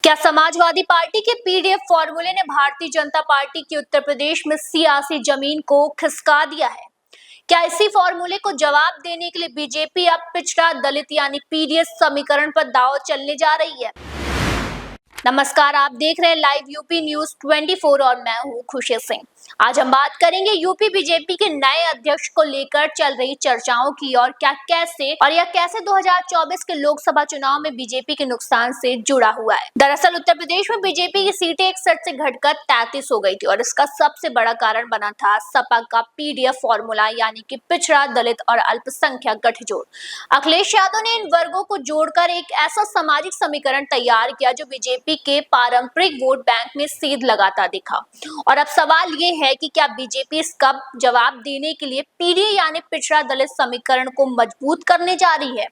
क्या समाजवादी पार्टी के पीडीएफ फॉर्मूले ने भारतीय जनता पार्टी की उत्तर प्रदेश में सियासी जमीन को खिसका दिया है? क्या इसी फॉर्मूले को जवाब देने के लिए बीजेपी अब पिछड़ा दलित यानी पीडीएफ समीकरण पर दांव चलने जा रही है? नमस्कार, आप देख रहे हैं लाइव यूपी न्यूज 24 और मैं हूं खुशी सिंह। आज हम बात करेंगे यूपी बीजेपी के नए अध्यक्ष को लेकर चल रही चर्चाओं की और यह कैसे 2024 के लोकसभा चुनाव में बीजेपी के नुकसान से जुड़ा हुआ है। दरअसल उत्तर प्रदेश में बीजेपी की सीटें 61 से घटकर 33 हो गई थी और इसका सबसे बड़ा कारण बना था सपा का पीडीएफ फॉर्मूला यानी कि पिछड़ा, दलित और अल्पसंख्यक गठजोड़। अखिलेश यादव ने इन वर्गों को जोड़कर एक ऐसा सामाजिक समीकरण तैयार किया जो बीजेपी के पारंपरिक वोट बैंक में सेध लगाता दिखा। और अब सवाल ये है कि क्या बीजेपी इसका जवाब देने के लिए पीडीए यानी पिछड़ा दलित समीकरण को मजबूत करने जा रही है?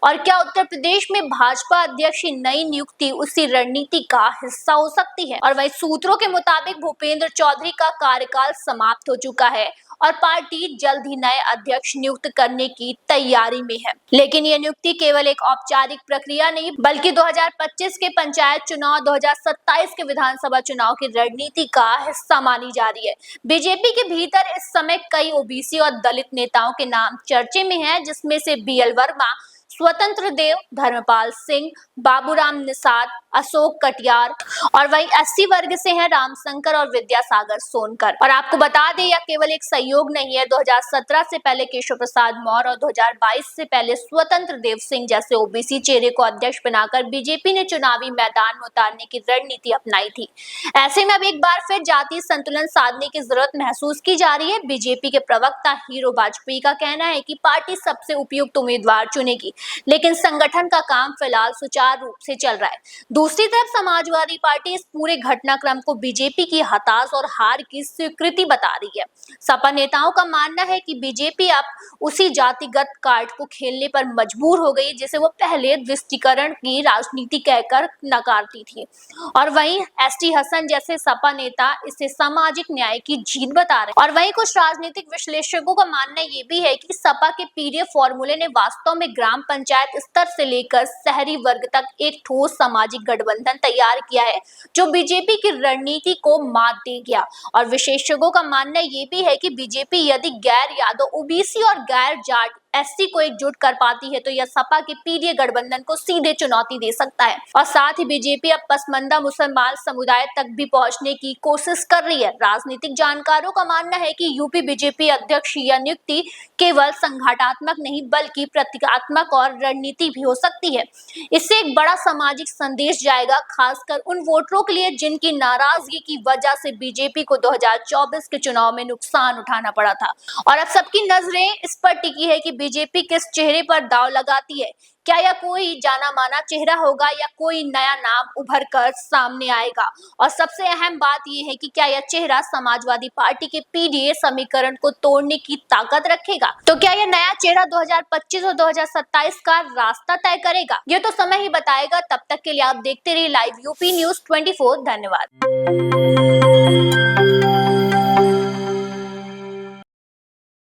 और क्या उत्तर प्रदेश में भाजपा अध्यक्ष की नई नियुक्ति उसी रणनीति का हिस्सा हो सकती है? और वही सूत्रों के मुताबिक भूपेंद्र चौधरी का कार्यकाल समाप्त हो चुका है और पार्टी जल्द ही नए अध्यक्ष नियुक्त करने की तैयारी में है। लेकिन ये नियुक्ति केवल एक औपचारिक प्रक्रिया नहीं बल्कि 2025 के पंचायत चुनाव, 2027 के विधानसभा चुनाव की रणनीति का हिस्सा मानी जा रही है। बीजेपी के भीतर इस समय कई ओबीसी और दलित नेताओं के नाम चर्चे में हैं, जिसमें से बीएल वर्मा, स्वतंत्र देव, धर्मपाल सिंह, बाबूराम निषाद, अशोक कटियार और वही एससी वर्ग से हैं रामशंकर और विद्यासागर सोनकर। और आपको बता दें, यह केवल एक सहयोग नहीं है। 2017 से पहले केशव प्रसाद मौर्य और 2022 से पहले स्वतंत्र देव सिंह जैसे ओबीसी चेहरे को अध्यक्ष बनाकर बीजेपी ने चुनावी मैदान में उतारने की रणनीति अपनाई थी। ऐसे में अब एक बार फिर जातीय संतुलन साधने की जरूरत महसूस की जा रही है। बीजेपी के प्रवक्ता हीरो वाजपेयी का कहना है कि पार्टी सबसे उपयुक्त उम्मीदवार चुनेगी, लेकिन संगठन का काम फिलहाल सुचारू रूप से चल रहा है। दूसरी तरफ समाजवादी पार्टी इस पूरे घटनाक्रम को बीजेपी की हताश और हार की स्वीकृति बता रही है। सपा नेताओं का मानना है कि बीजेपी अब उसी जातिगत कार्ड को खेलने पर मजबूर हो गई जिसे वो पहले द्विष्टीकरण की राजनीति कहकर नकारती थी। और वहीं एसटी हसन जैसे सपा नेता इसे सामाजिक न्याय की जीत बता रहे हैं। और वहीं कुछ राजनीतिक विश्लेषकों का मानना ये भी है कि सपा के पीडीएफ फॉर्मूले ने वास्तव में ग्राम पंचायत स्तर से लेकर शहरी वर्ग तक एक ठोस सामाजिक गठबंधन तैयार किया है जो बीजेपी की रणनीति को मात दे गया। और विशेषज्ञों का मानना ये भी है कि बीजेपी यदि गैर यादव, ओबीसी और गैर जाट एससी को एकजुट कर पाती है तो यह सपा के पीडीए गठबंधन को सीधे चुनौती दे सकता है। और साथ ही बीजेपी अब पसमंदा मुसलमान समुदाय तक भी पहुंचने की कोशिश कर रही है। राजनीतिक जानकारों का मानना है कि यूपी बीजेपी अध्यक्ष यह नियुक्ति केवल संघाटात्मक नहीं बल्कि प्रतीकात्मक और रणनीति भी हो सकती है। इससे एक बड़ा सामाजिक संदेश जाएगा, खासकर उन वोटरों के लिए जिनकी नाराजगी की वजह से बीजेपी को 2024 के चुनाव में नुकसान उठाना पड़ा था। और अब सबकी नजरें इस पर टिकी है कि बीजेपी किस चेहरे पर दांव लगाती है। क्या यह कोई जाना माना चेहरा होगा या कोई नया नाम उभर कर सामने आएगा? और सबसे अहम बात यह है कि क्या यह चेहरा समाजवादी पार्टी के पीडीए समीकरण को तोड़ने की ताकत रखेगा? तो क्या यह नया चेहरा 2025 और 2027 का रास्ता तय करेगा? यह तो समय ही बताएगा। तब तक के लिए आप देखते रहिए लाइव यूपी न्यूज 24। धन्यवाद।